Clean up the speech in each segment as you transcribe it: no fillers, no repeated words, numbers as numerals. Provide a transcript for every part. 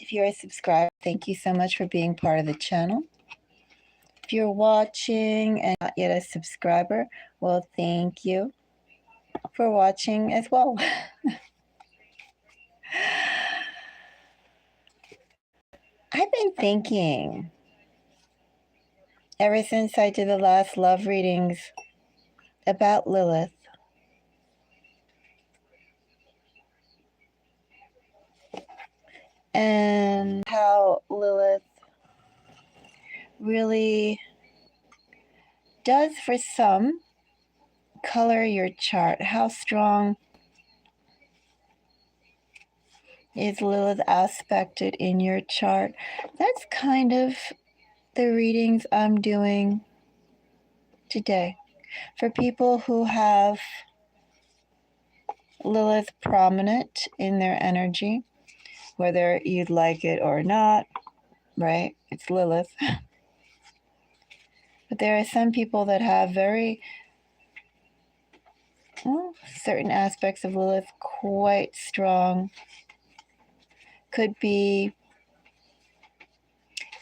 If you're a subscriber, thank you so much for being part of the channel. If you're watching and not yet a subscriber, well, thank you for watching as well. I've been thinking ever since I did the last love readings about Lilith. And how Lilith really does, for some, color your chart. How strong is Lilith aspected in your chart? That's kind of the readings I'm doing today. For people who have Lilith prominent in their energy, whether you'd like it or not, right? It's Lilith. But there are some people that have very certain aspects of Lilith quite strong. Could be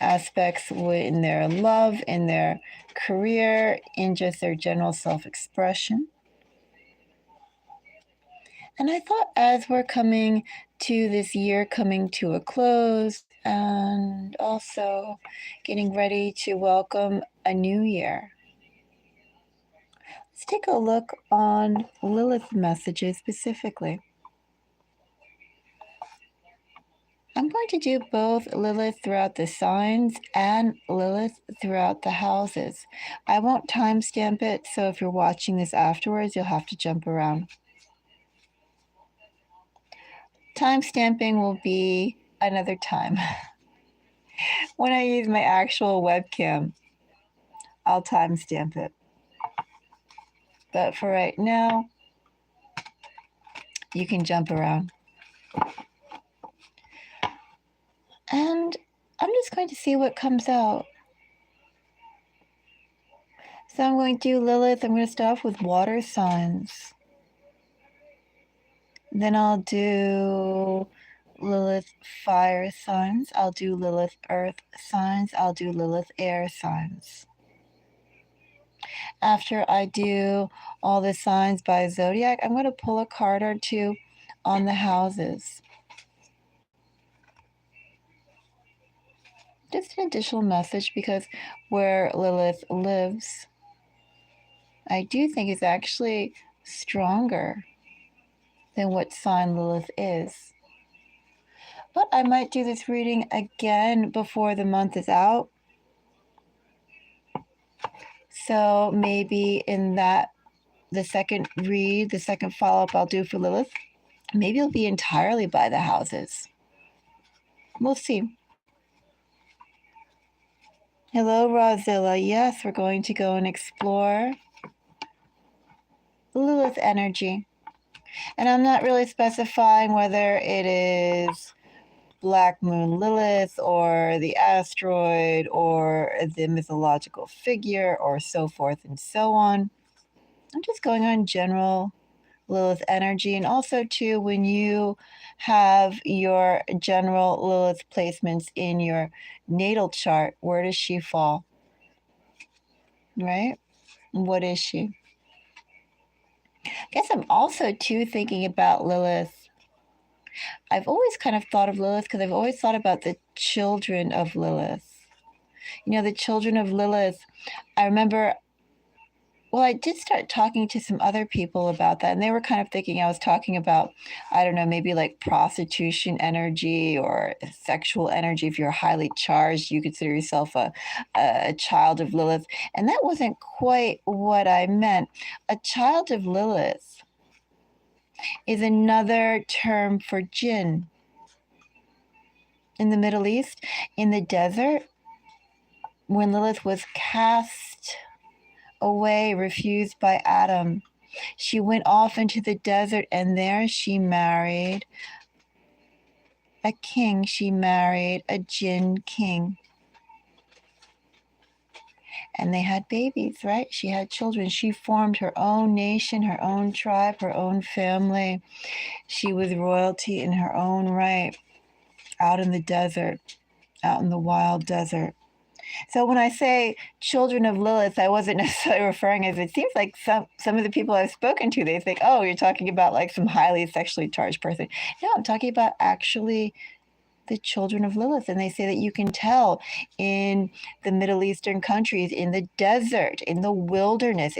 aspects in their love, in their career, in just their general self-expression. And I thought, as we're coming to this year coming to a close and also getting ready to welcome a new year, let's take a look on Lilith messages specifically. I'm going to do both Lilith throughout the signs and Lilith throughout the houses. I won't timestamp it, so if you're watching this afterwards, you'll have to jump around. Timestamping will be another time. When I use my actual webcam, I'll timestamp it. But for right now, you can jump around. And I'm just going to see what comes out. So I'm going to do Lilith. I'm going to start off with water signs. Then I'll do Lilith fire signs. I'll do Lilith earth signs. I'll do Lilith air signs. After I do all the signs by zodiac, I'm going to pull a card or two on the houses. Just an additional message, because where Lilith lives, I do think is actually stronger than what sign Lilith is. But I might do this reading again before the month is out. So maybe in the second follow-up I'll do for Lilith, maybe it'll be entirely by the houses. We'll see. Hello, Rozilla. Yes, we're going to go and explore Lilith energy. And I'm not really specifying whether it is Black Moon Lilith or the asteroid or the mythological figure or so forth and so on. I'm just going on general Lilith energy. And also, too, when you have your general Lilith placements in your natal chart, where does she fall? Right? What is she? I guess I'm also, too, thinking about Lilith. I've always kind of thought of Lilith because I've always thought about the children of Lilith. You know, the children of Lilith. I remember, well, I did start talking to some other people about that, and they were kind of thinking I was talking about, I don't know, maybe like prostitution energy or sexual energy. If you're highly charged, you consider yourself a child of Lilith. And that wasn't quite what I meant. A child of Lilith is another term for jinn. In the Middle East, in the desert, when Lilith was cast away, refused by Adam, she went off into the desert, and there she married a king. She married a jinn king. And they had babies, right? She had children. She formed her own nation, her own tribe, her own family. She was royalty in her own right. out in the desert, out in the wild desert. So when I say children of Lilith, I wasn't necessarily referring as it seems like some of the people I've spoken to, they think, oh, you're talking about like some highly sexually charged person. No, I'm talking about actually the children of Lilith. And they say that you can tell in the Middle Eastern countries, in the desert, in the wilderness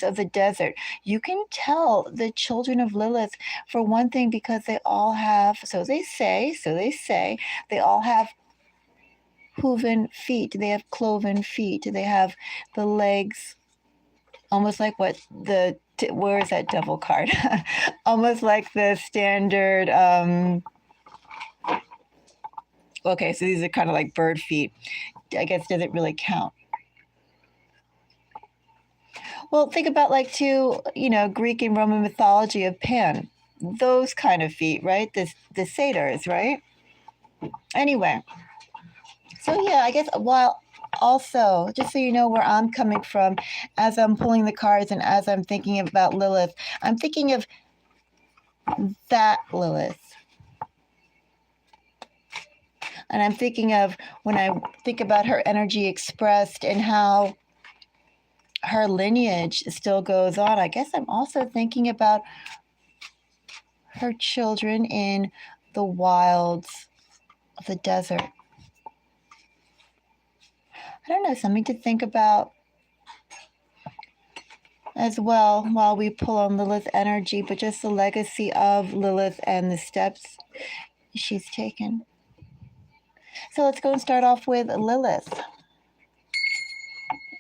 of the desert, you can tell the children of Lilith, for one thing, because they all have, so they say, they all have hooven feet. They have cloven feet. They have the legs almost like where is that devil card? Almost like the standard, okay, so these are kind of like bird feet. I guess doesn't really count. Well, think about like Greek and Roman mythology of Pan. Those kind of feet, right? The satyrs, right? Anyway, so yeah, I guess while also, just so you know where I'm coming from, as I'm pulling the cards and as I'm thinking about Lilith, I'm thinking of that Lilith. And I'm thinking of when I think about her energy expressed and how her lineage still goes on. I guess I'm also thinking about her children in the wilds of the desert. I don't know, something to think about as well while we pull on Lilith energy, but just the legacy of Lilith and the steps she's taken. So let's go and start off with Lilith.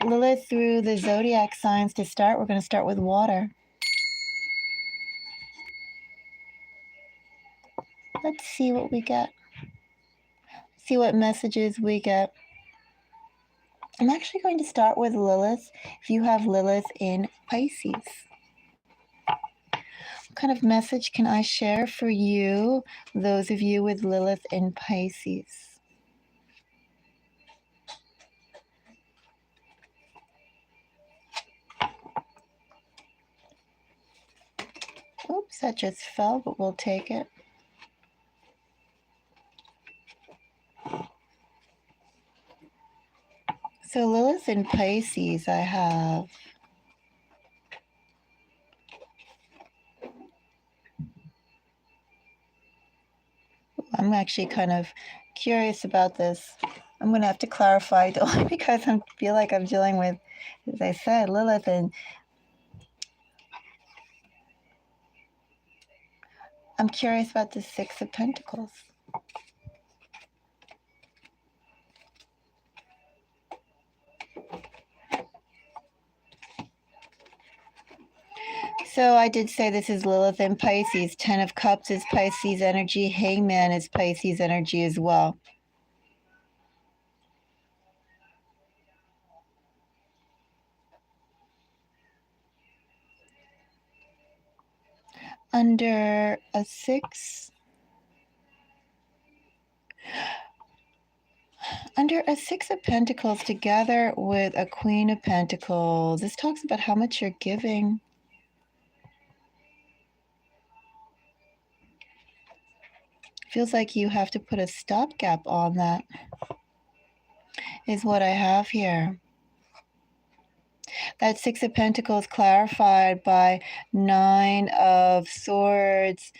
Lilith through the zodiac signs to start. We're going to start with water. Let's see what we get. See what messages we get. I'm actually going to start with Lilith. If you have Lilith in Pisces, what kind of message can I share for you, those of you with Lilith in Pisces? Oops, that just fell, but we'll take it. So Lilith in Pisces, I have I'm actually kind of curious about this. I'm going to have to clarify only because I feel like I'm dealing with, as I said, Lilith, and I'm curious about the Six of Pentacles. So I did say this is Lilith in Pisces. 10 of Cups is Pisces energy. Hangman is Pisces energy as well. Under a 6. Under a 6 of Pentacles together with a Queen of Pentacles, this talks about how much you're giving. Feels like you have to put a stopgap on that, is what I have here. That 6 of Pentacles clarified by 9 of Swords,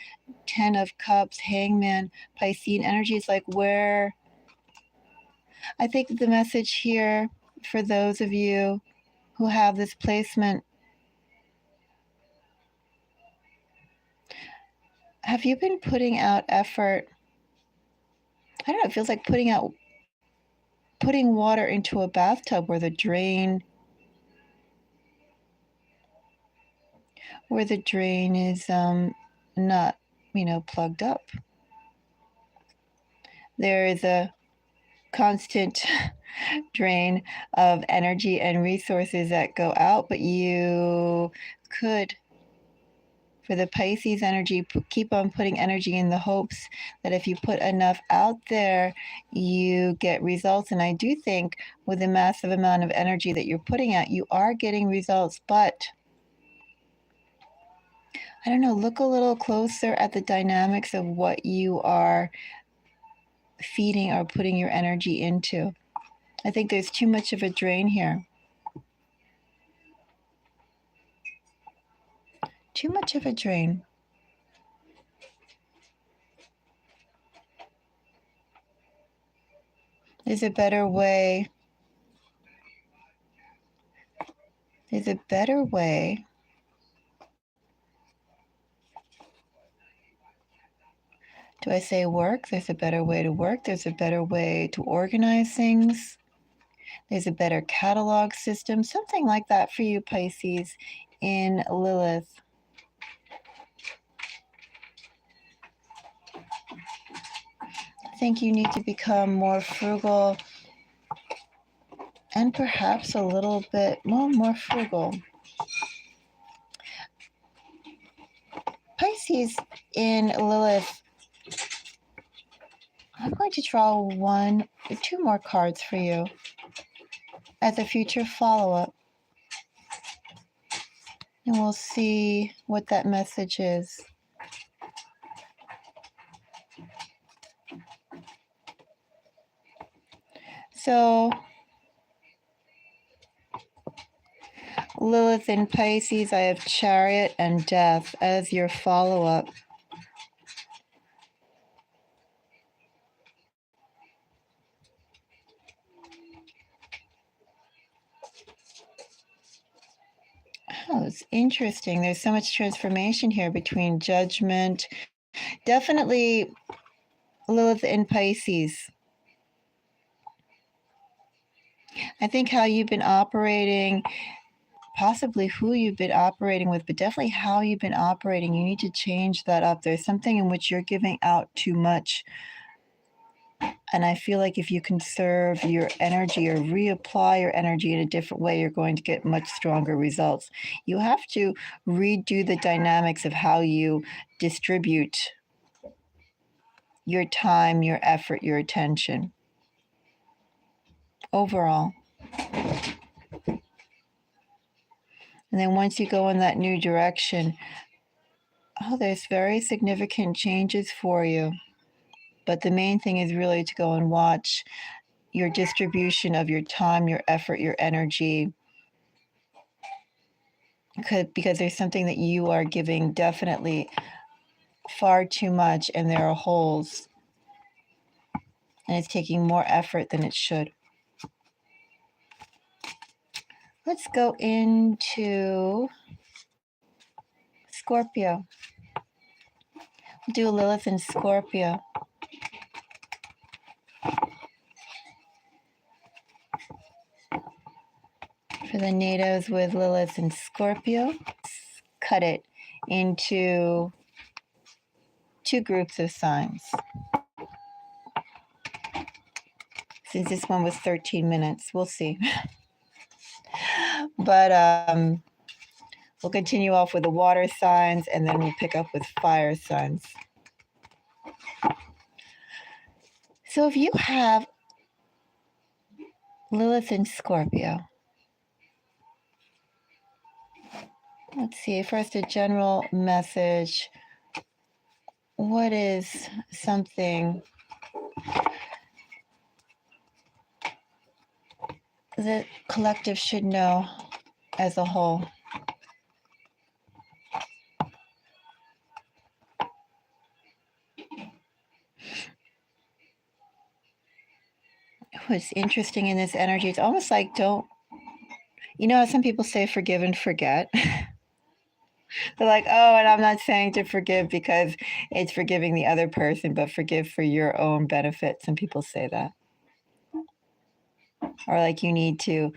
10 of Cups, Hangman, Piscean energy is like where I think the message here for those of you who have this placement, have you been putting out effort? I don't know, it feels like putting water into a bathtub where the drain is not, plugged up. There is a constant drain of energy and resources that go out, but you could, for the Pisces energy, keep on putting energy in the hopes that if you put enough out there, you get results. And I do think with the massive amount of energy that you're putting out, you are getting results, but I don't know, look a little closer at the dynamics of what you are feeding or putting your energy into. I think there's too much of a drain here. Too much of a drain. There's a better way. There's a better way. Do I say work? There's a better way to work. There's a better way to organize things. There's a better catalog system. Something like that for you, Pisces, in Lilith. I think you need to become more frugal and perhaps a little bit more frugal. Pisces in Lilith. I'm going to draw two more cards for you as a future follow-up. And we'll see what that message is. So, Lilith in Pisces, I have Chariot and Death as your follow-up. Oh, it's interesting. There's so much transformation here between Judgment. Definitely Lilith in Pisces. I think how you've been operating, possibly who you've been operating with, but definitely how you've been operating. You need to change that up. There's something in which you're giving out too much. And I feel like if you conserve your energy or reapply your energy in a different way, you're going to get much stronger results. You have to redo the dynamics of how you distribute your time, your effort, your attention overall. And then once you go in that new direction, there's very significant changes for you. But the main thing is really to go and watch your distribution of your time, your effort, your energy. Because there's something that you are giving definitely far too much, and there are holes. And it's taking more effort than it should. Let's go into Scorpio. Do Lilith in Scorpio. For the natives with Lilith in Scorpio, cut it into two groups of signs. Since this one was 13 minutes, we'll see. But we'll continue off with the water signs, and then we'll pick up with fire signs. So if you have Lilith in Scorpio, let's see, first a general message. What is something the collective should know as a whole? What's interesting in this energy, it's almost like you know how some people say forgive and forget? They're like, and I'm not saying to forgive because it's forgiving the other person, but forgive for your own benefit. Some people say that. Or like you need to,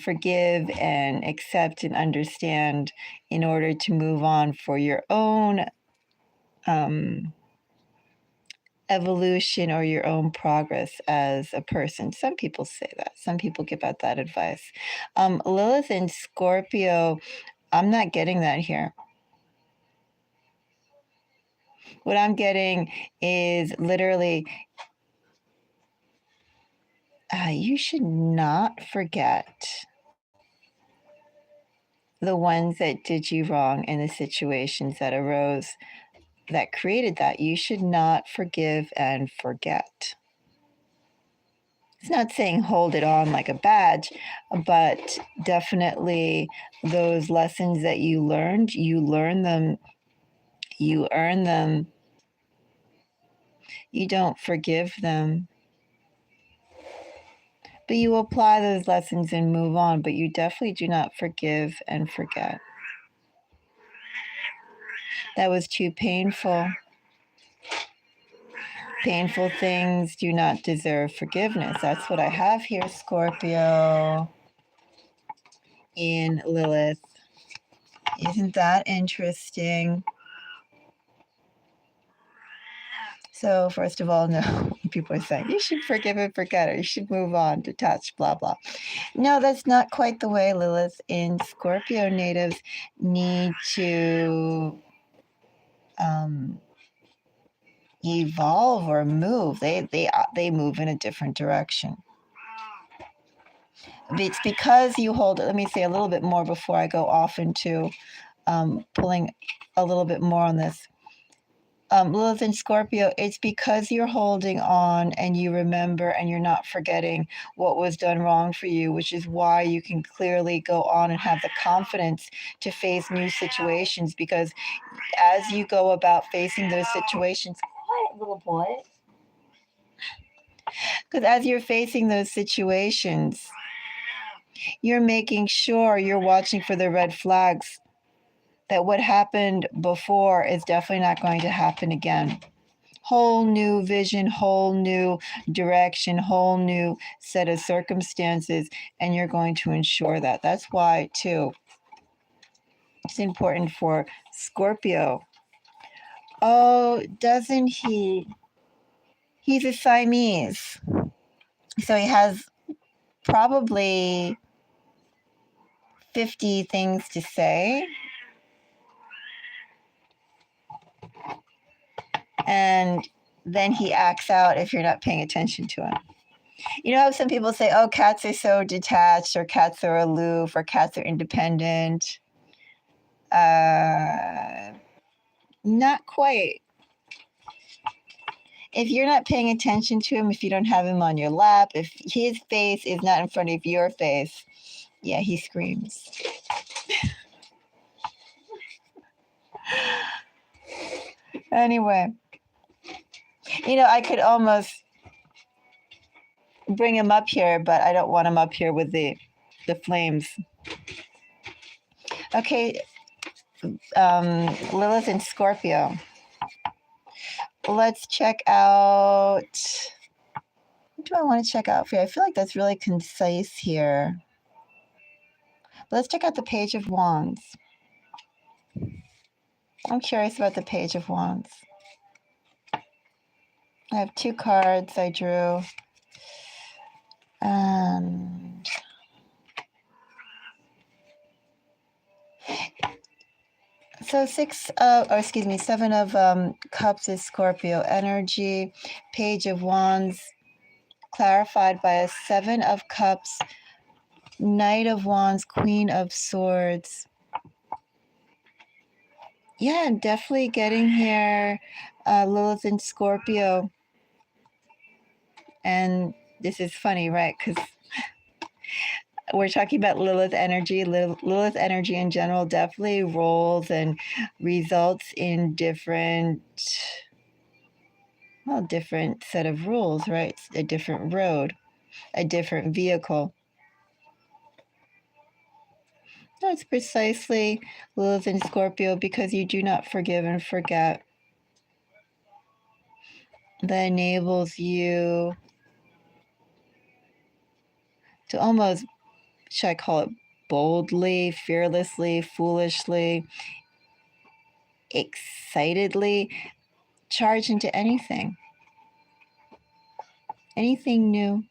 forgive and accept and understand in order to move on for your own evolution or your own progress as a person. Some people say that. Some people give out that advice. Lilith in Scorpio, I'm not getting that here. What I'm getting is literally, you should not forget the ones that did you wrong and the situations that arose that created that. You should not forgive and forget. It's not saying hold it on like a badge, but definitely those lessons that you learned, you learn them, you earn them, you don't forgive them. But you apply those lessons and move on, but you definitely do not forgive and forget. That was too painful. Painful things do not deserve forgiveness. That's what I have here, Scorpio, in Lilith. Isn't that interesting? So, first of all, no, people are saying you should forgive and forget, or you should move on, detach, blah, blah. No, that's not quite the way. Lilith in Scorpio natives need to evolve or move. They move in a different direction. It's because you hold. Let me say a little bit more before I go off into pulling a little bit more on this. Lilith and Scorpio, it's because you're holding on and you remember and you're not forgetting what was done wrong for you, which is why you can clearly go on and have the confidence to face new situations, because as you go about facing those situations, quiet little boy, because as you're facing those situations, you're making sure you're watching for the red flags, that what happened before is definitely not going to happen again. Whole new vision, whole new direction, whole new set of circumstances, and you're going to ensure that. That's why, too, it's important for Scorpio. Oh, doesn't he? He's a Siamese. So he has probably 50 things to say. And then he acts out if you're not paying attention to him. You know how some people say, oh, cats are so detached, or cats are aloof, or cats are independent? Not quite. If you're not paying attention to him, if you don't have him on your lap, if his face is not in front of your face, yeah, he screams. Anyway, you know, I could almost bring him up here, but I don't want him up here with the flames. Okay, Lilith and Scorpio. Let's check out. What do I want to check out for you? I feel like that's really concise here. Let's check out the Page of Wands. I'm curious about the Page of Wands. I have 2 cards I drew. So 7 of Cups is Scorpio energy. Page of Wands clarified by a 7 of Cups, Knight of Wands, Queen of Swords. Yeah, I'm definitely getting here, Lilith and Scorpio. And this is funny, right? Because we're talking about Lilith energy. Lilith energy in general definitely rolls and results in different set of rules, right? A different road, a different vehicle. That's precisely Lilith and Scorpio, because you do not forgive and forget. That enables you to almost, should I call it boldly, fearlessly, foolishly, excitedly charge into anything new.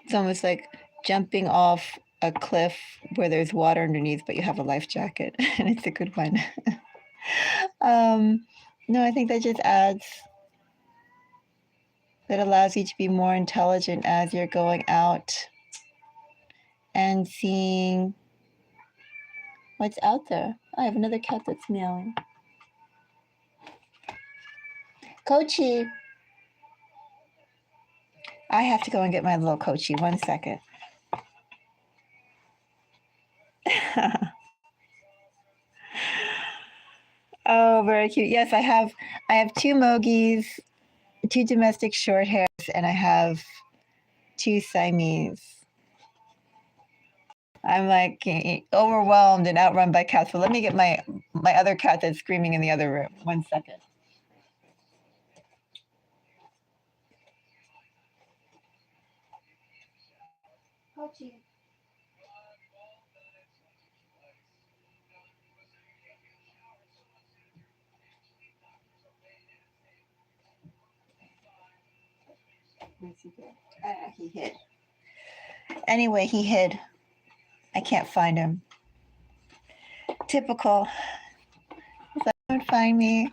It's almost like jumping off a cliff where there's water underneath, but you have a life jacket, and it's a good one. No, I think that just adds, that allows you to be more intelligent as you're going out and seeing What's out there? I have another cat that's meowing. Kochi. I have to go and get my little Kochi. 1 second. Oh, very cute. Yes, I have 2 Mogis, 2 domestic short hairs, and I have 2 Siamese. I'm like overwhelmed and outrun by cats. So let me get my other cat that's screaming in the other room. 1 second. Kochi. Where's he go? He hid. Anyway, he hid. I can't find him. Typical. Don't find me.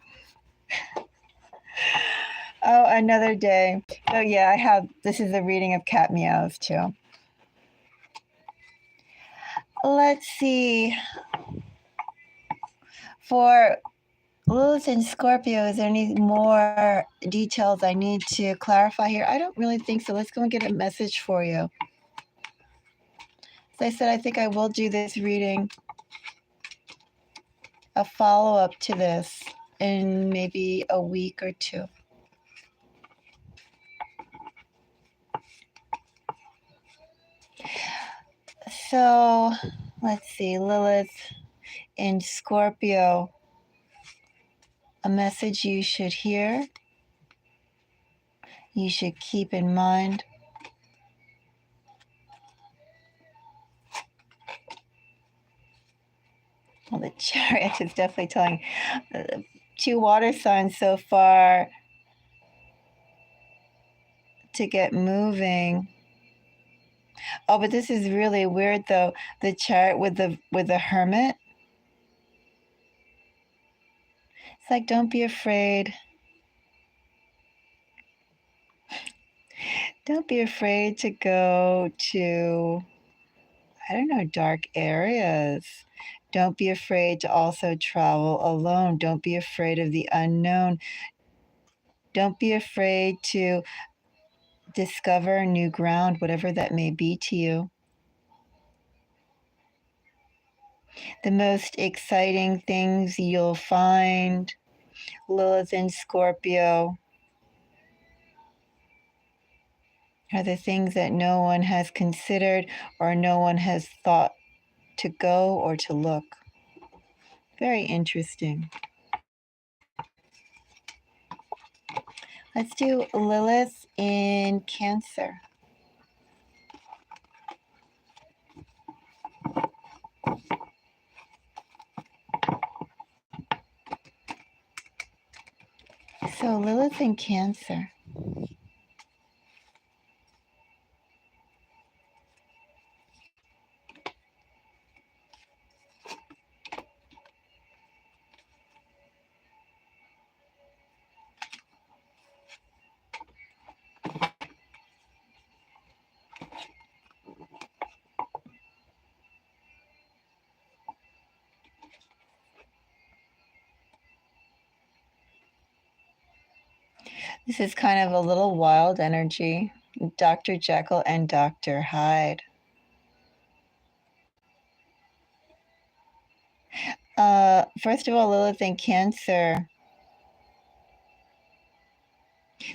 Oh, another day. So yeah, this is a reading of cat meows too. Let's see. For Lilith and Scorpio, is there any more details I need to clarify here? I don't really think so. Let's go and get a message for you. As I said, I think I will do this reading, a follow-up to this, in maybe a week or 2. So, let's see, Lilith in Scorpio, a message you should hear, you should keep in mind. Well, the Chariot is definitely telling 2 water signs so far to get moving. Oh, but this is really weird though. The Chariot with the Hermit. It's like, don't be afraid. Don't be afraid to go to, I don't know, dark areas. Don't be afraid to also travel alone. Don't be afraid of the unknown. Don't be afraid to discover new ground, whatever that may be to you. The most exciting things you'll find, Lilith in Scorpio, are the things that no one has considered or no one has thought to go or to look. Very interesting. Let's do Lilith in Cancer. So Lilith in Cancer. This is kind of a little wild energy. Dr. Jekyll and Dr. Hyde. First of all, Lilith in Cancer.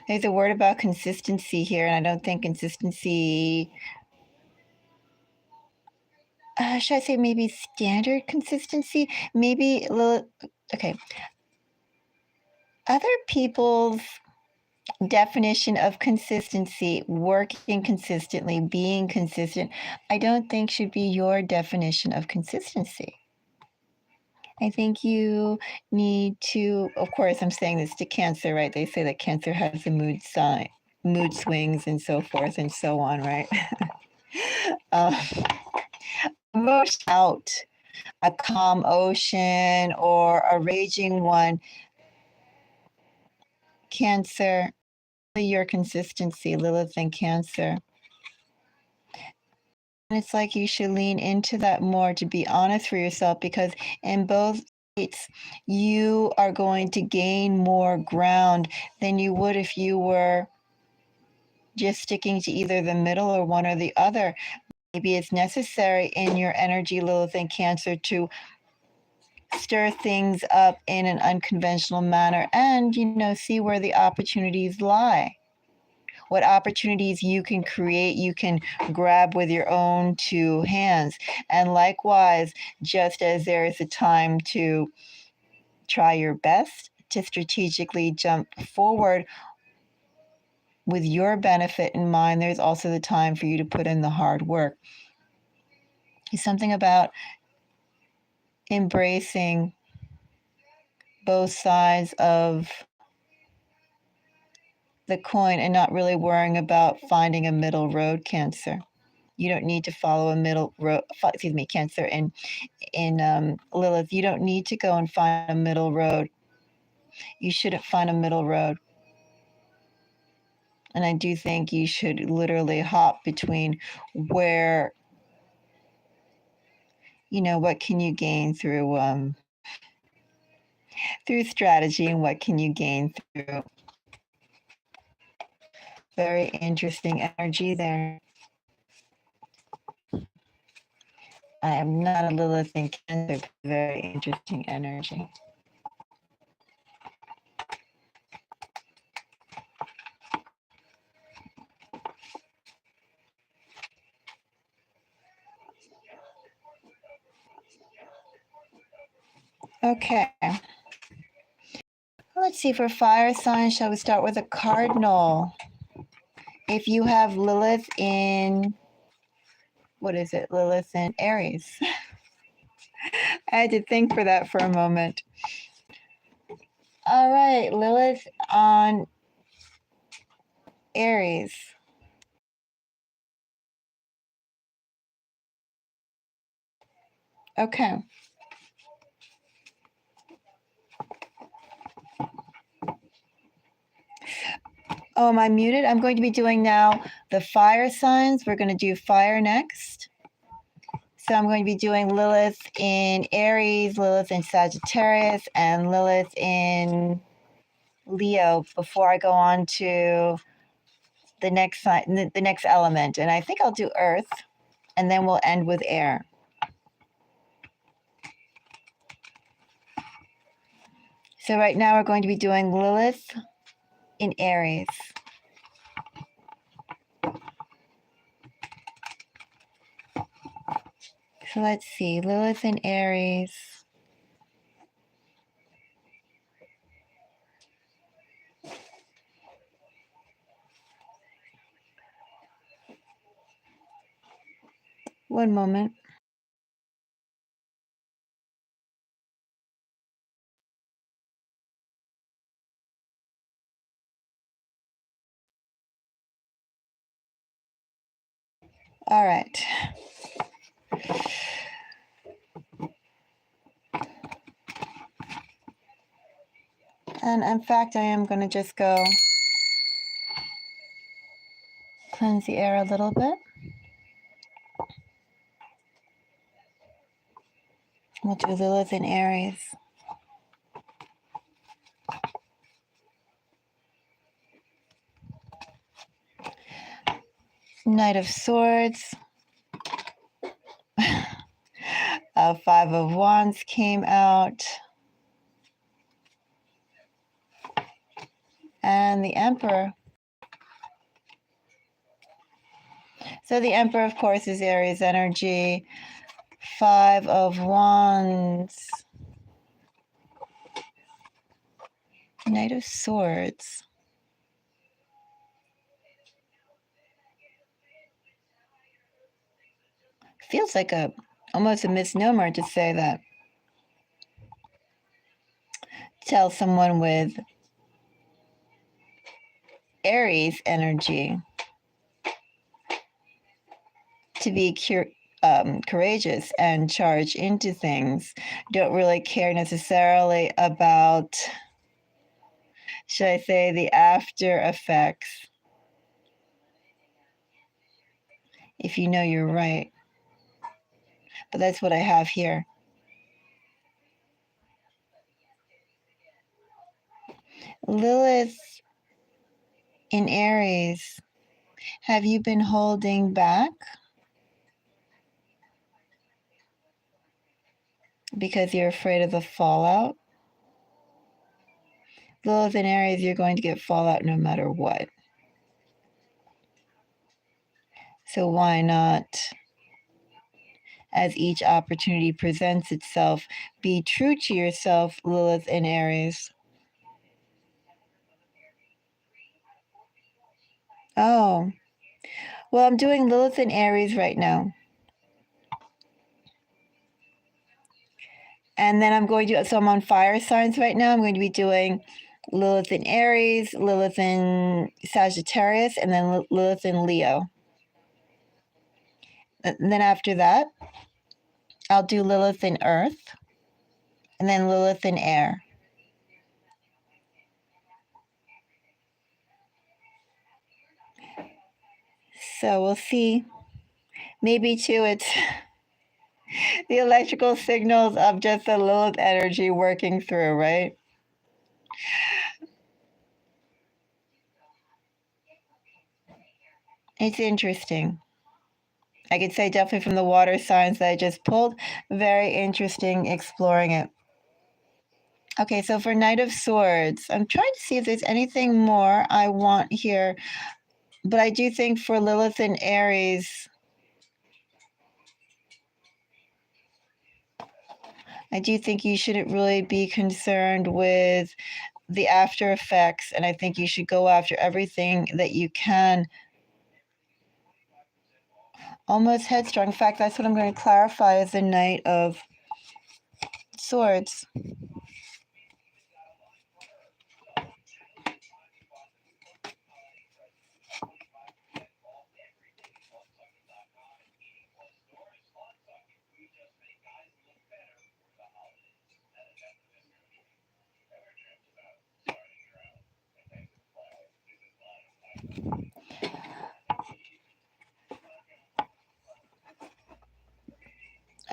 There's a word about consistency here, and I don't think consistency, should I say maybe standard consistency? Maybe Lilith, okay. Other people's definition of consistency, working consistently, being consistent, I don't think should be your definition of consistency. I think you need to, of course, I'm saying this to Cancer, right? They say that Cancer has a mood sign, mood swings and so forth and so on, right? Most out, a calm ocean or a raging one. Cancer, your consistency, Lilith and Cancer. it's like you should lean into that more, to be honest for yourself, because in both states, you are going to gain more ground than you would if you were just sticking to either the middle or one or the other. Maybe it's necessary in your energy, Lilith and Cancer, to stir things up in an unconventional manner and, see where the opportunities lie. What opportunities you can create, you can grab with your own two hands. And likewise, just as there is a time to try your best to strategically jump forward with your benefit in mind, there's also the time for you to put in the hard work. It's something about embracing both sides of the coin and not really worrying about finding a middle road, Cancer. You don't need to follow a middle road, Cancer in Lilith. You don't need to go and find a middle road. You shouldn't find a middle road. And I do think you should literally hop between where, what can you gain through strategy and what can you gain through. Very interesting energy there. I am not a Lilith in Cancer, but very interesting energy. Okay. Let's see, for fire signs, shall we start with a cardinal? If you have Lilith in, Lilith in Aries. I had to think for that for a moment. All right, Lilith on Aries. Okay. Oh, am I muted? I'm going to be doing now the fire signs. We're going to do fire next. So I'm going to be doing Lilith in Aries, Lilith in Sagittarius, and Lilith in Leo before I go on to the next sign, the next element. And I think I'll do Earth, and then we'll end with air. So right now we're going to be doing Lilith in Aries. So let's see, Lilith in Aries. One moment. All right. And in fact, I am going to just go cleanse the air a little bit. We'll do Lilith in Aries. Knight of Swords. Five of Wands came out. And the Emperor. So the Emperor, of course, is Aries energy. Five of Wands. Knight of Swords. Feels like almost a misnomer to say that. Tell someone with Aries energy to be courageous and charge into things. Don't really care necessarily about, should I say, the after effects. If you know you're right. but that's what I have here. Lilith in Aries, have you been holding back because you're afraid of the fallout? Lilith in Aries, you're going to get fallout no matter what. So why not, as each opportunity presents itself, be true to yourself, Lilith in Aries? Oh, well, I'm doing Lilith in Aries right now. And then I'm going to, so I'm on fire signs right now. I'm going to be doing Lilith in Aries, Lilith in Sagittarius, and then Lilith in Leo. And then after that, I'll do Lilith in Earth, and then Lilith in Air. So we'll see. Maybe too, it's the electrical signals of just the Lilith energy working through, right? It's interesting. I could say definitely from the water signs that I just pulled, very interesting exploring it. Okay, so for Knight of Swords, I'm trying to see if there's anything more I want here, but I do think for Lilith and Aries, I do think you shouldn't really be concerned with the after effects, and I think you should go after everything that you can. Almost headstrong. In fact, that's what I'm going to clarify as the Knight of Swords.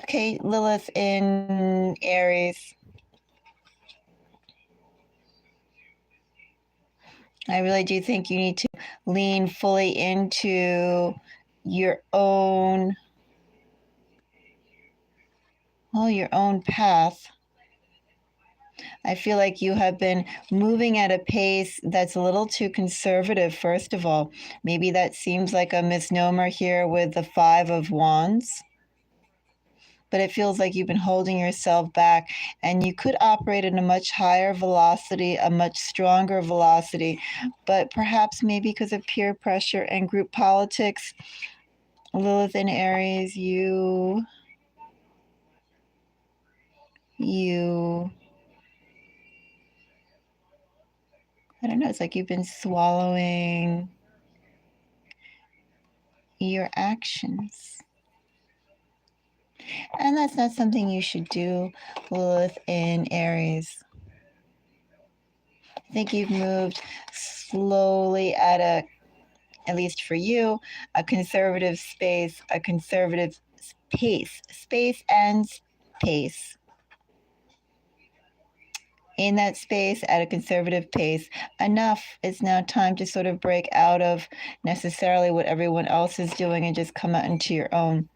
Okay, Lilith in Aries. I really do think you need to lean fully into your own, well, your own path. I feel like you have been moving at a pace that's a little too conservative, first of all. Maybe that seems like a misnomer here with the Five of Wands, but it feels like you've been holding yourself back, and you could operate at a much higher velocity, a much stronger velocity, but perhaps maybe because of peer pressure and group politics, Lilith in Aries, you I don't know, it's like you've been swallowing your actions. And that's not something you should do, Lilith in Aries. I think you've moved slowly at least for you, a conservative space, a conservative space and pace. In that space at a conservative pace, enough. It's now time to sort of break out of necessarily what everyone else is doing and just come out into your own.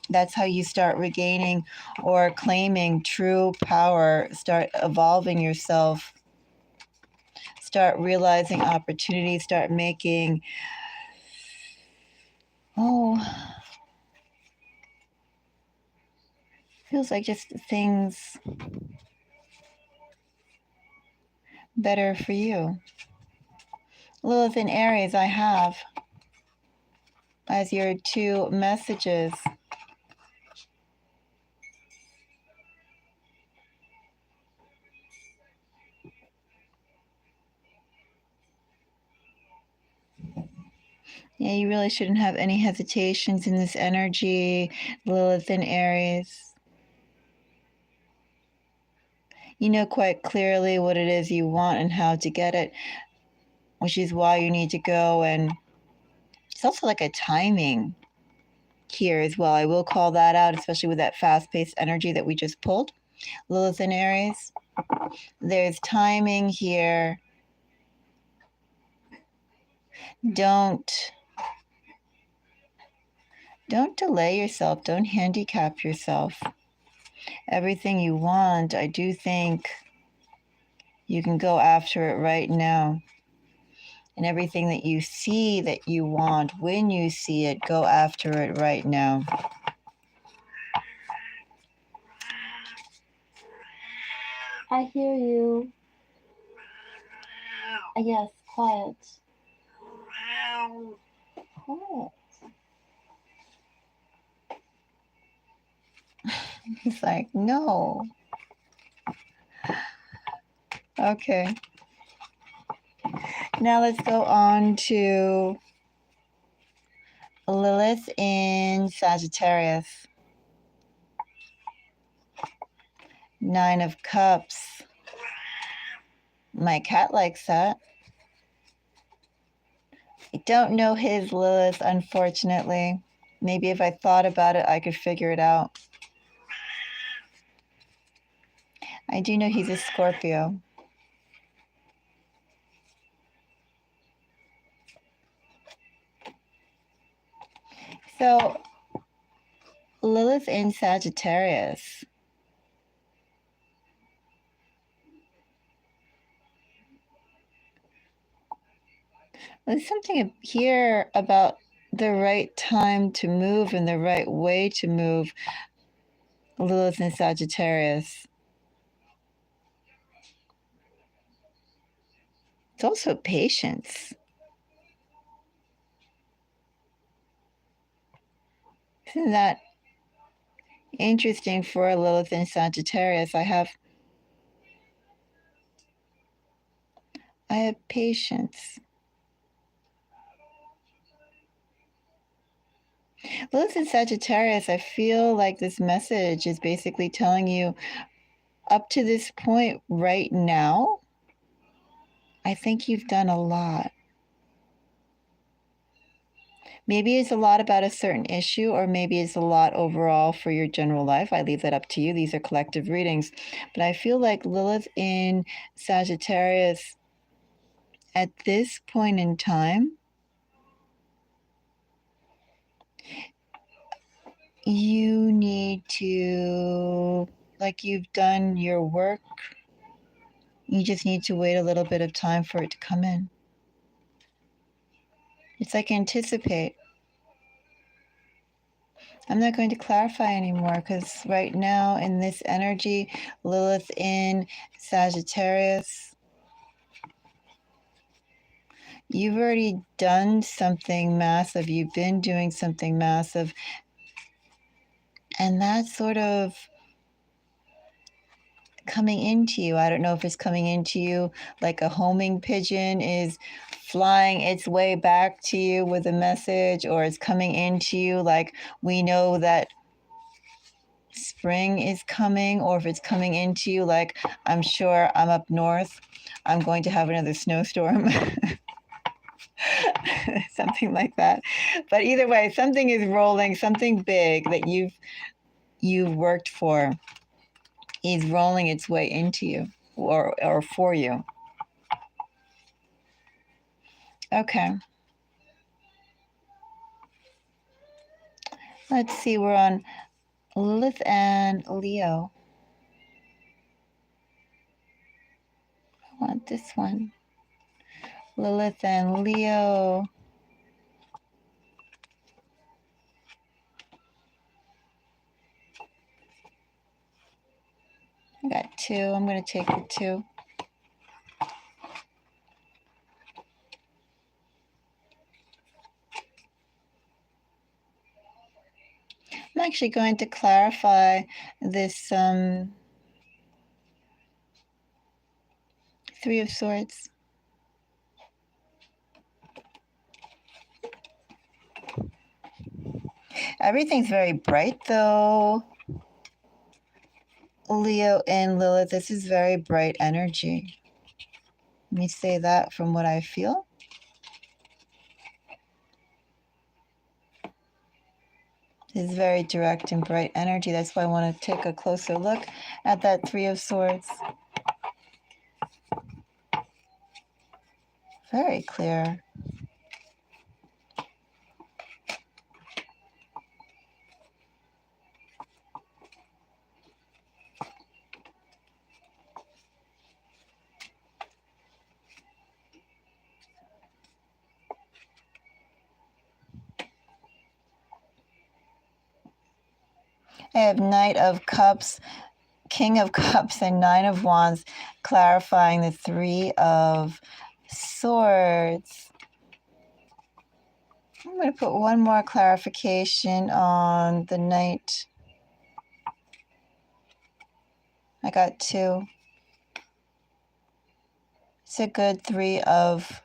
That's how you start regaining or claiming true power, start evolving yourself, start realizing opportunities, start making, feels like just things better for you. Lilith in Aries, I have as your two messages. Yeah, you really shouldn't have any hesitations in this energy, Lilith in Aries. You know quite clearly what it is you want and how to get it, which is why you need to go. And it's also like a timing. here as well. I will call that out, especially with that fast-paced energy that we just pulled. Lilith in Aries. There's timing here. Don't delay yourself. Don't handicap yourself. Everything you want, I do think you can go after it right now. And everything that you see that you want, when you see it, go after it right now. I hear you. Yes, quiet. Quiet. He's like, no. Okay. Now let's go on to Lilith in Sagittarius. 9 of Cups. My cat likes that. I don't know his Lilith, unfortunately. Maybe if I thought about it, I could figure it out. I do know he's a Scorpio. So, Lilith in Sagittarius. There's something here about the right time to move and the right way to move. Lilith in Sagittarius. It's also patience. Isn't that interesting for a Lilith in Sagittarius? I have patience. Lilith in Sagittarius, I feel like this message is basically telling you up to this point right now, I think you've done a lot. Maybe it's a lot about a certain issue, or maybe it's a lot overall for your general life. I leave that up to you. These are collective readings. But I feel like Lilith in Sagittarius, at this point in time, you need to, like, you've done your work. You just need to wait a little bit of time for it to come in. It's like anticipate. I'm not going to clarify anymore because right now in this energy, Lilith in Sagittarius, you've already done something massive. You've been doing something massive. And that's sort of coming into you. I don't know if it's coming into you like a homing pigeon is flying its way back to you with a message, or it's coming into you like we know that spring is coming, or if it's coming into you like I'm sure I'm up north, I'm going to have another snowstorm. Something like that. But either way, something is rolling, something big that you've worked for is rolling its way into you or for you. Okay. Let's see, we're on Lilith and Leo. I want this one. Lilith and Leo. I got 2. I'm going to take the 2. I'm actually going to clarify this 3 of Swords. Everything's very bright though. Leo and Lilith, this is very bright energy. Let me say that from what I feel. This is very direct and bright energy. That's why I want to take a closer look at that Three of Swords. Very clear. I have Knight of Cups, King of Cups, and Nine of Wands, clarifying the Three of Swords. I'm going to put one more clarification on the Knight. I got two. It's a good Three of,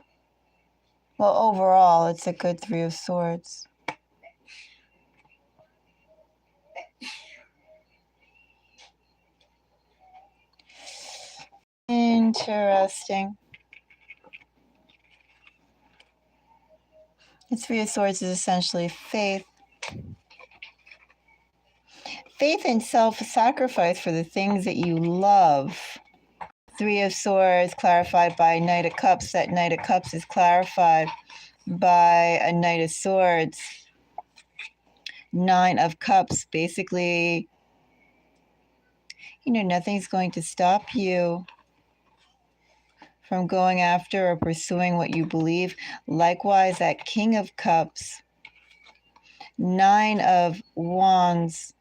well, overall, it's a good Three of Swords. Interesting. The Three of Swords is essentially faith. Faith and self-sacrifice for the things that you love. Three of Swords clarified by Knight of Cups. That Knight of Cups is clarified by a Knight of Swords. Nine of Cups, basically, nothing's going to stop you from going after or pursuing what you believe. Likewise, that King of Cups. Nine of Wands.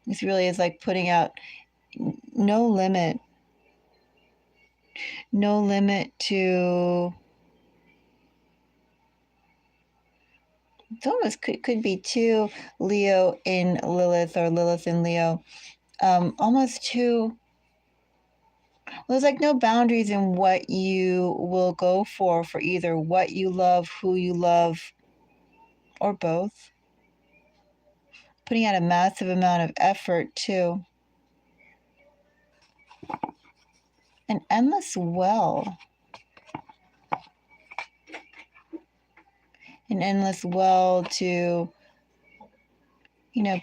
This really is like putting out no limit. No limit to... It almost could be two Leo in Lilith or Lilith in Leo. Almost two... Well, there's like no boundaries in what you will go for either what you love, who you love, or both. Putting out a massive amount of effort, too. An endless well. An endless well to,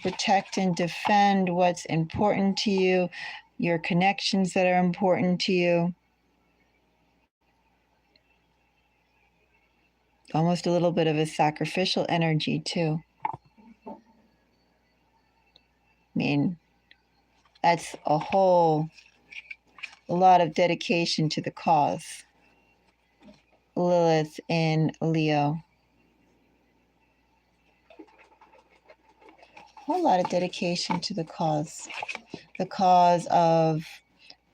protect and defend what's important to you, your connections that are important to you. Almost a little bit of a sacrificial energy, too. I mean, that's a lot of dedication to the cause. Lilith in Leo. A whole lot of dedication to the cause. The cause of,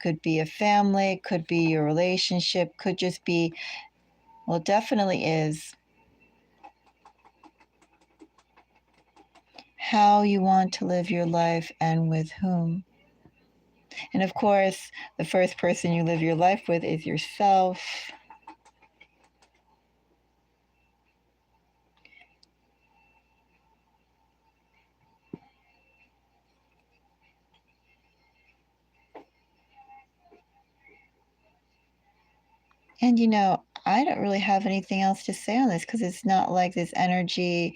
could be a family, could be your relationship, could just be, well, it definitely is how you want to live your life and with whom. And of course, the first person you live your life with is yourself. And I don't really have anything else to say on this because it's not like this energy.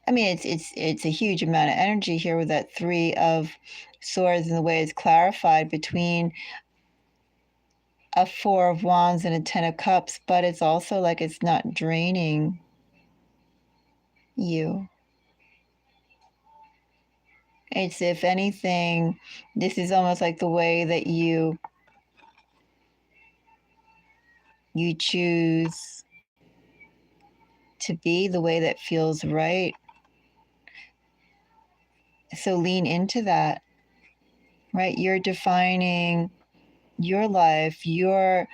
I mean, it's a huge amount of energy here with that Three of Swords and the way it's clarified between a Four of Wands and a Ten of Cups, but it's also like it's not draining you. It's, if anything, this is almost like the way that you choose to be, the way that feels right. So lean into that, right? You're defining your life, your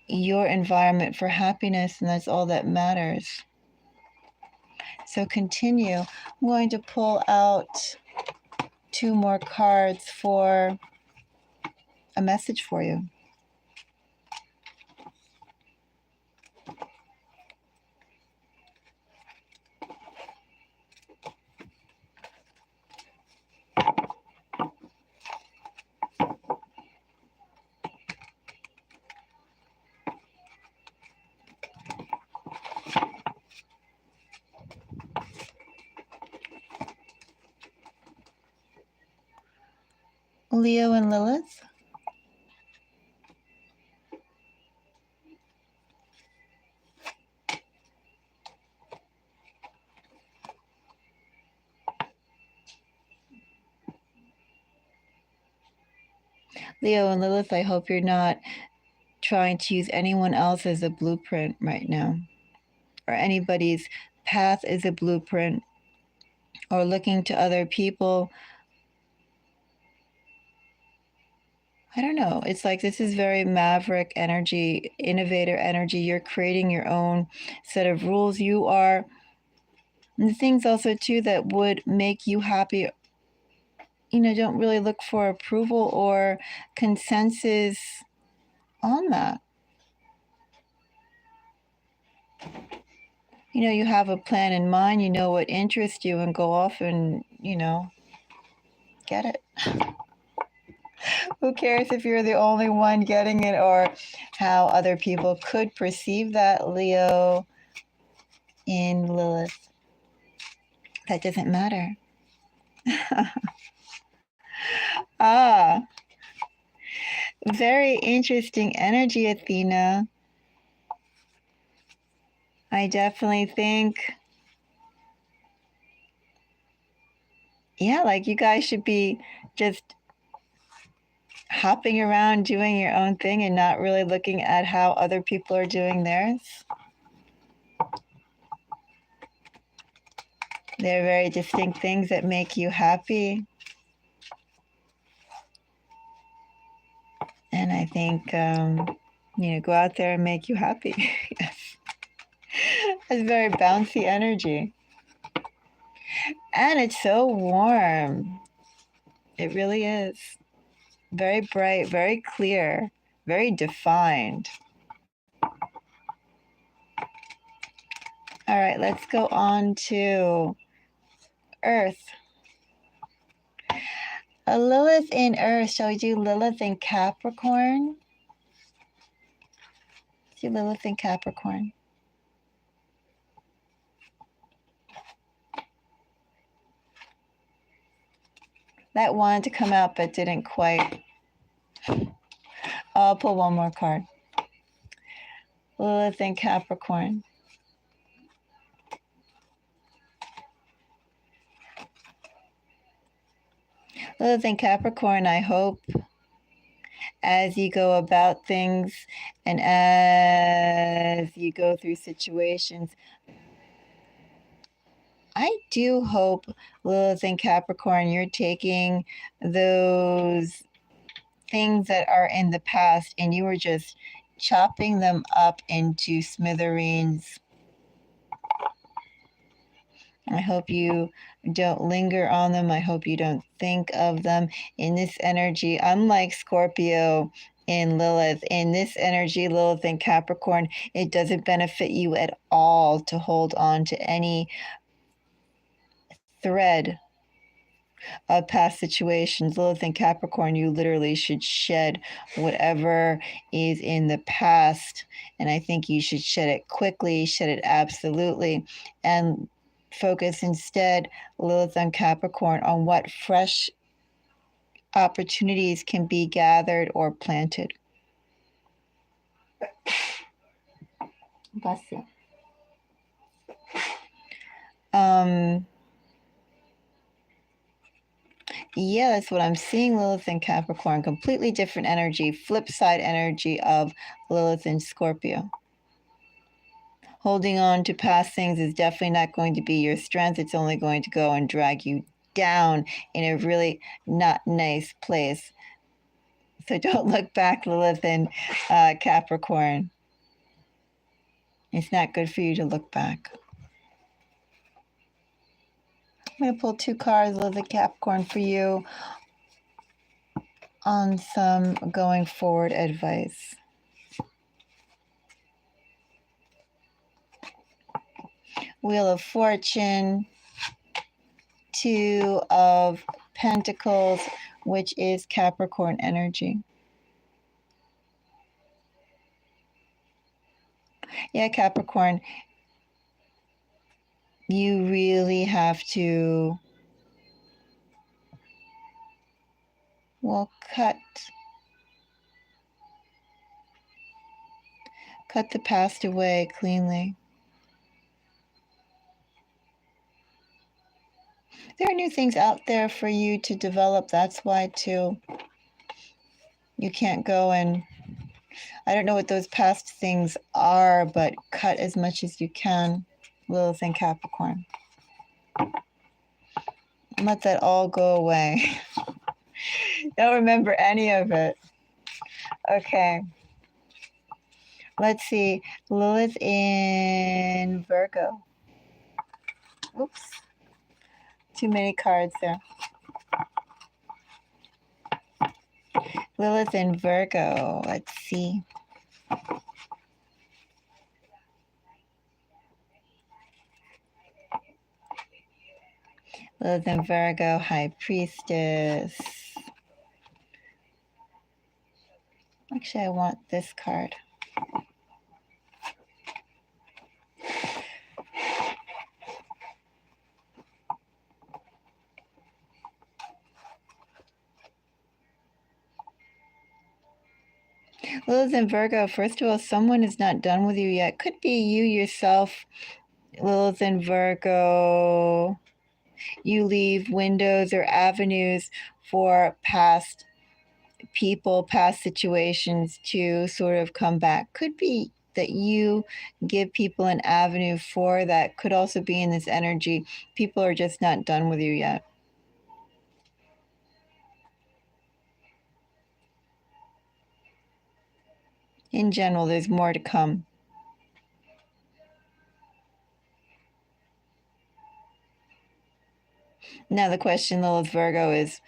environment for happiness, and that's all that matters. So continue. I'm going to pull out two more cards for a message for you. Leo and Lilith? Leo and Lilith, I hope you're not trying to use anyone else as a blueprint right now, or anybody's path as a blueprint, or looking to other people. I don't know. It's like this is very maverick energy, innovator energy. You're creating your own set of rules. You are. And the things also, too, that would make you happy, don't really look for approval or consensus on that. You have a plan in mind, you know what interests you, and go off and, get it. Who cares if you're the only one getting it or how other people could perceive that, Leo in Lilith? That doesn't matter. Ah, very interesting energy, Athena. I definitely think, yeah, like you guys should be just hopping around doing your own thing and not really looking at how other people are doing theirs. They're very distinct things that make you happy. And I think, go out there and make you happy. Yes. It's very bouncy energy. And it's so warm. It really is. Very bright, very clear, very defined. All right, let's go on to Earth. A Lilith in Earth. Shall we do Lilith in Capricorn? Let's do Lilith in Capricorn. That wanted to come out but didn't quite. I'll pull one more card. Lilith in Capricorn. Lilith in Capricorn, I hope as you go about things and as you go through situations, I do hope, Lilith in Capricorn, you're taking those things that are in the past and you are just chopping them up into smithereens. I hope you don't linger on them. I hope you don't think of them in this energy. Unlike Scorpio in Lilith, in this energy, Lilith in Capricorn, it doesn't benefit you at all to hold on to any thread of past situations. Lilith in Capricorn, you literally should shed whatever is in the past. And I think you should shed it quickly, shed it absolutely, and focus instead, Lilith on Capricorn, on what fresh opportunities can be gathered or planted. Bless you. Yeah, that's what I'm seeing, Lilith in Capricorn. Completely different energy, flip side energy of Lilith in Scorpio. Holding on to past things is definitely not going to be your strength. It's only going to go and drag you down in a really not nice place. So don't look back, Lilith in Capricorn. It's not good for you to look back. I'm going to pull 2 cards, Lilith in Capricorn, for you on some going forward advice. Wheel of Fortune, 2 of Pentacles, which is Capricorn energy. Yeah, Capricorn, you really have to will cut the past away cleanly. There are new things out there for you to develop. That's why, too, you can't go and, I don't know what those past things are, but cut as much as you can, Lilith and Capricorn. Let that all go away. Don't remember any of it. Okay. Let's see. Lilith in Virgo. Oops. Too many cards there. Lilith in Virgo. Let's see. Lilith in Virgo, High Priestess. Actually, I want this card. Lilith in Virgo, first of all, someone is not done with you yet. Could be you yourself, Lilith in Virgo. You leave windows or avenues for past people, past situations to sort of come back. Could be that you give people an avenue for that. Could also be in this energy. People are just not done with you yet. In general, there's more to come. Now the question, Lilith Virgo, is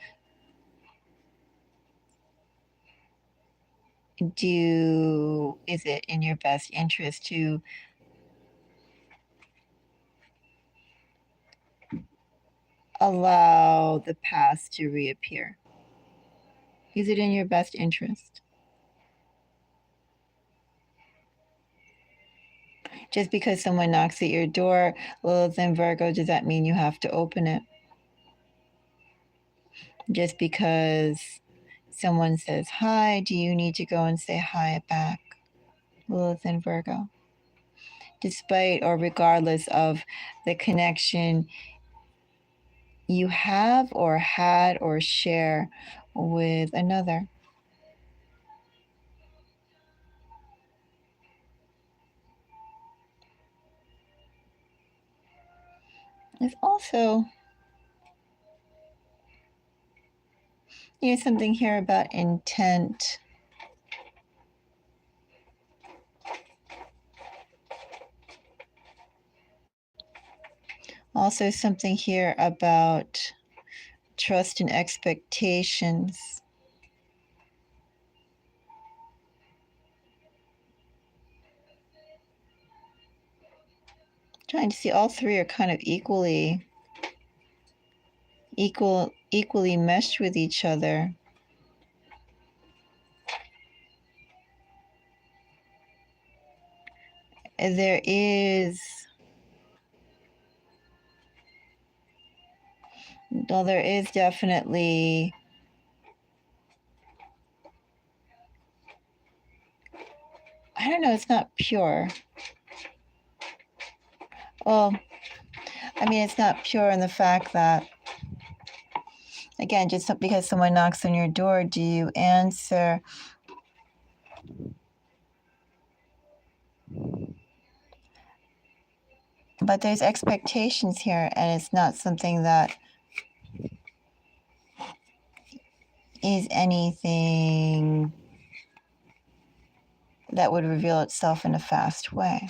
is it in your best interest to allow the past to reappear? Is it in your best interest? Just because someone knocks at your door, Lilith and Virgo, does that mean you have to open it? Just because someone says hi, do you need to go and say hi back? Lilith and Virgo. Despite or regardless of the connection you have or had or share with another. There's also, something here about intent. Also something here about trust and expectations. Trying to see, all three are kind of equally meshed with each other. There is definitely I don't know, it's not pure. Well, I mean, it's not pure in the fact that, again, just because someone knocks on your door, do you answer? But there's expectations here, and it's not something that is anything that would reveal itself in a fast way.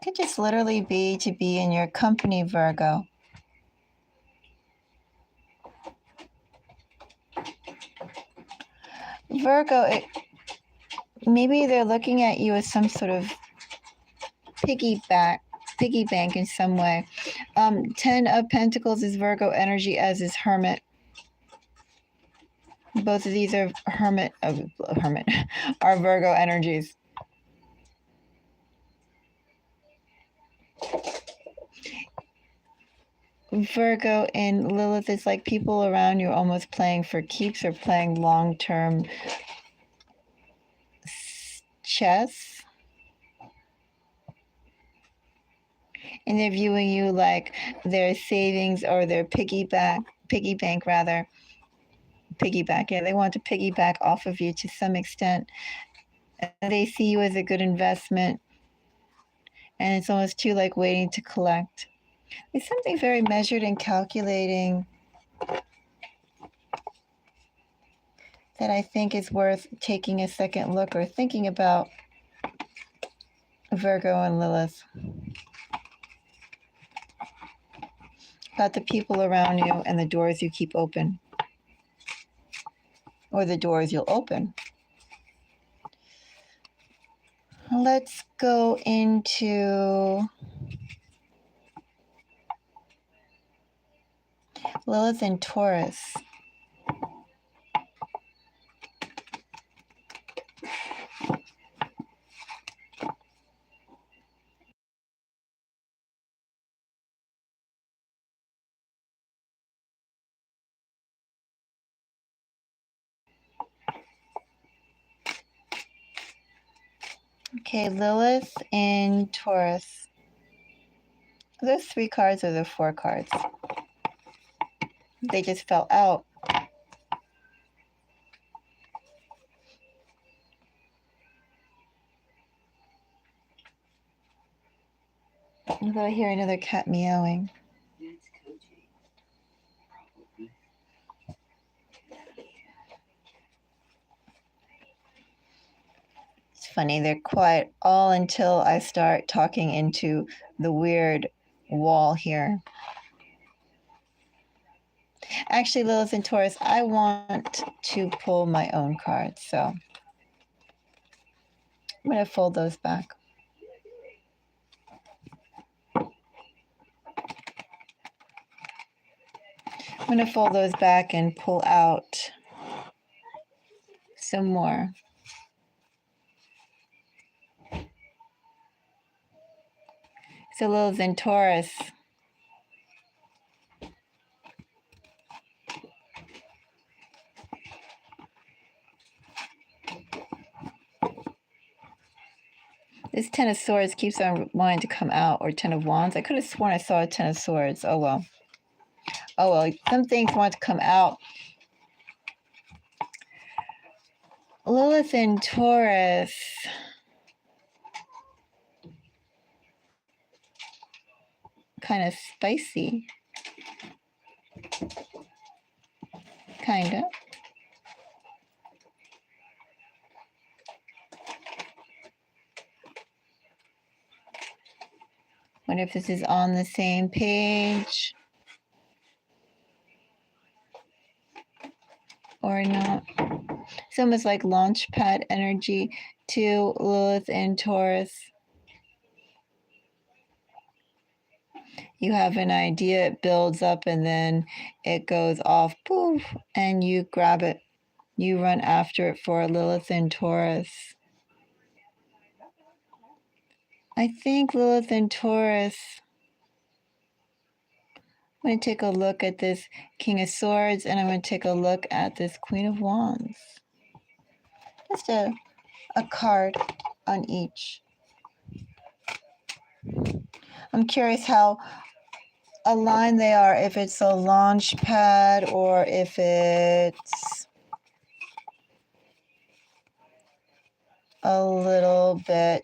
It could just literally be to be in your company, Virgo. Virgo, maybe they're looking at you as some sort of piggy bank in some way. 10 of Pentacles is Virgo energy, as is Hermit. Both of these are Hermit are Virgo energies. Virgo and Lilith is like people around you almost playing for keeps or playing long-term chess. And they're viewing you like their savings or their piggyback rather. Piggyback, yeah, they want to piggyback off of you to some extent. And they see you as a good investment. And it's almost too like waiting to collect. It's something very measured and calculating that I think is worth taking a second look or thinking about Virgo and Lilith. About the people around you and the doors you keep open. Or the doors you'll open. Let's go into Lilith and Taurus. Okay, Lilith and Taurus. Are those 3 cards or the 4 cards? They just fell out. Although I hear another cat meowing. It's funny, they're quiet all until I start talking into the weird wall here. Actually, Lilith and Taurus, I want to pull my own cards, so I'm going to fold those back. I'm going to fold those back and pull out some more. So Lilith and Taurus. This 10 of Swords keeps on wanting to come out, or 10 of Wands. I could have sworn I saw a 10 of Swords. Oh well. Oh well, some things want to come out. Lilith and Taurus. Kind of spicy. Kinda. Wonder if this is on the same page or not. It's almost like launch pad energy to Lilith and Taurus. You have an idea, it builds up, and then it goes off, poof, and you grab it. You run after it for Lilith and Taurus. I think Lilith and Taurus. I'm going to take a look at this King of Swords, and I'm going to take a look at this Queen of Wands. Just a card on each. I'm curious how aligned they are, if it's a launch pad or if it's a little bit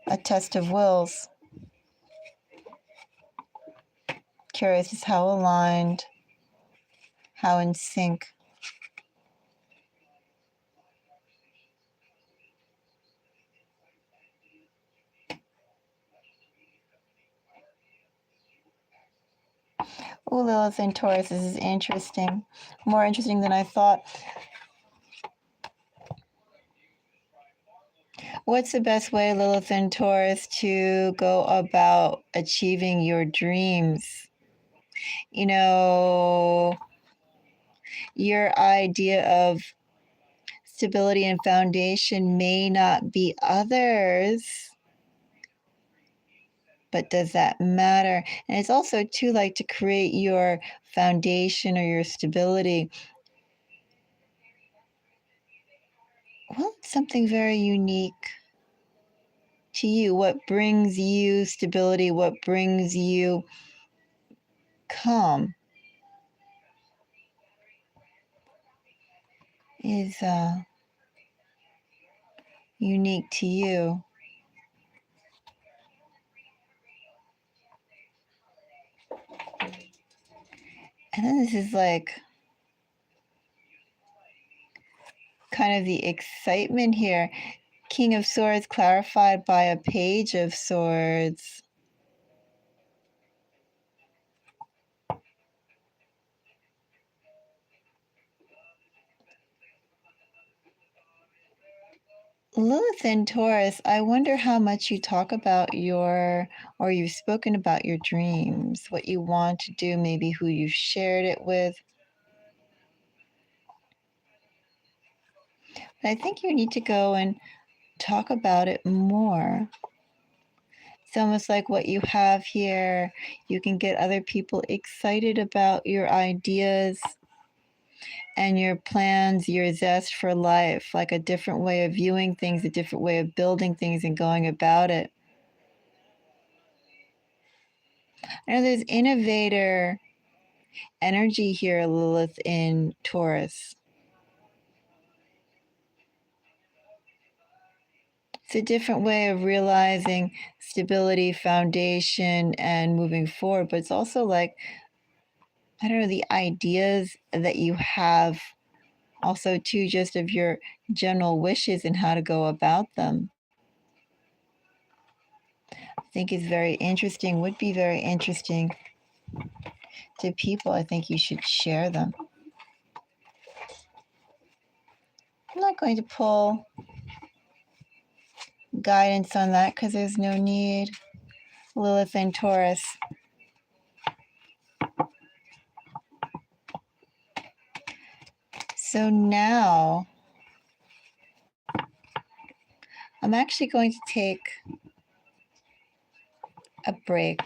a test of wills. Curious as how aligned, how in sync. Oh, Lilith and Taurus, this is interesting. More interesting than I thought. What's the best way, Lilith and Taurus, to go about achieving your dreams? You know, your idea of stability and foundation may not be others, but does that matter? And it's also too like to create your foundation or your stability. Well, it's something very unique to you. What brings you stability? What brings you calm is unique to you. And then this is like kind of the excitement here. King of Swords clarified by a Page of Swords. Lilith and Taurus, I wonder how much you talk about or you've spoken about your dreams, what you want to do, maybe who you've shared it with. But I think you need to go and talk about it more. It's almost like what you have here. You can get other people excited about your ideas and your plans, your zest for life, like a different way of viewing things, a different way of building things and going about it. I know there's innovator energy here, Lilith in Taurus. It's a different way of realizing stability, foundation, and moving forward, but it's also like, I don't know, the ideas that you have also too, just of your general wishes and how to go about them. I think is very interesting, would be very interesting to people. I think you should share them. I'm not going to pull guidance on that because there's no need. Lilith and Taurus. So now I'm actually going to take a break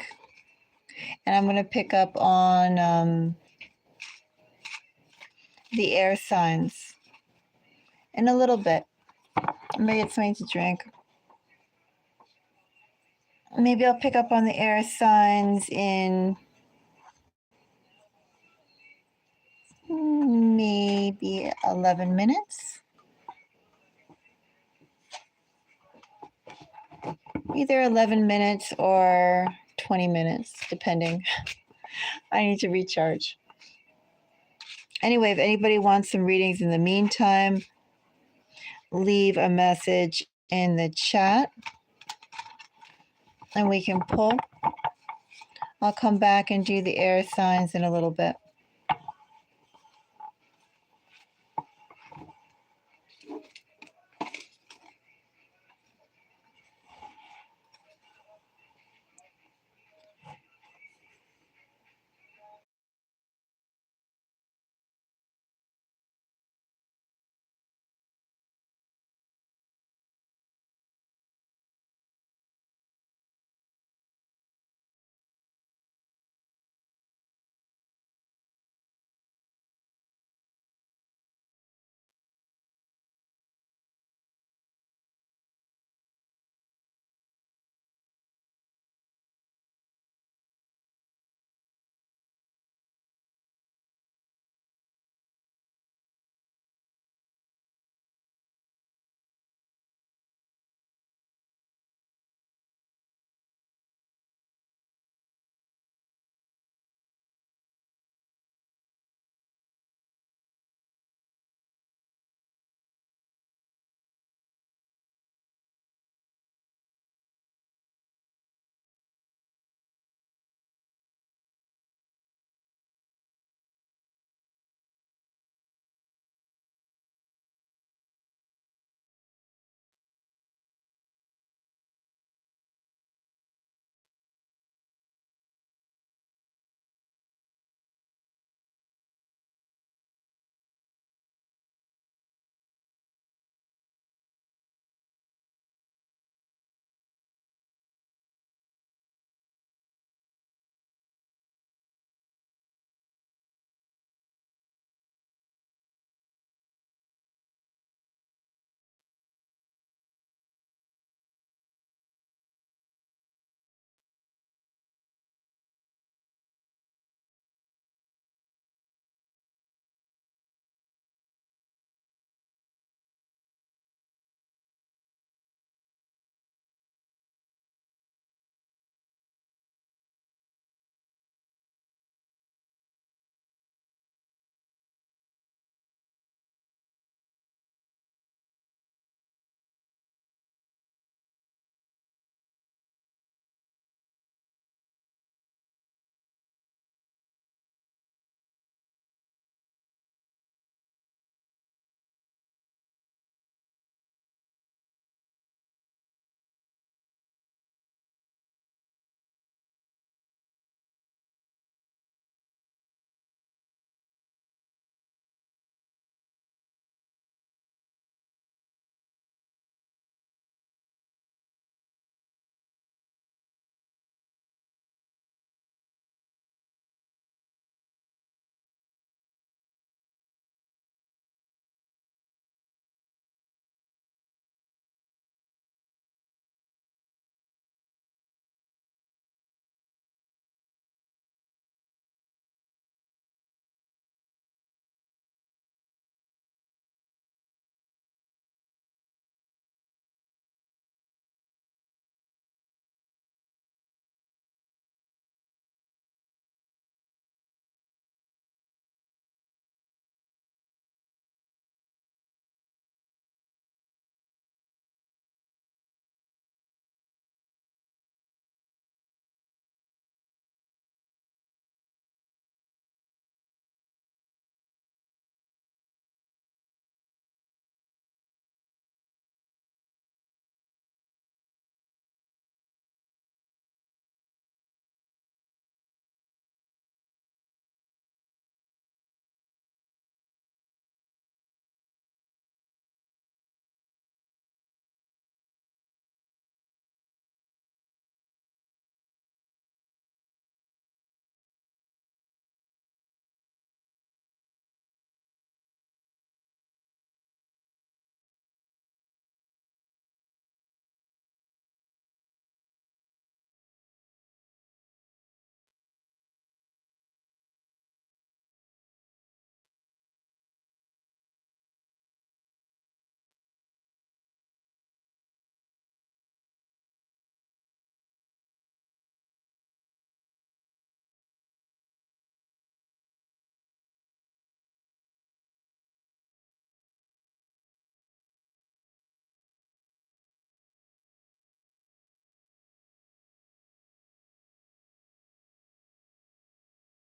and I'm going to pick up on the air signs in a little bit. I'm going to get something to drink. Maybe I'll pick up on the air signs in maybe 11 minutes. Either 11 minutes or 20 minutes, depending. I need to recharge. Anyway, if anybody wants some readings in the meantime, leave a message in the chat and we can pull. I'll come back and do the air signs in a little bit.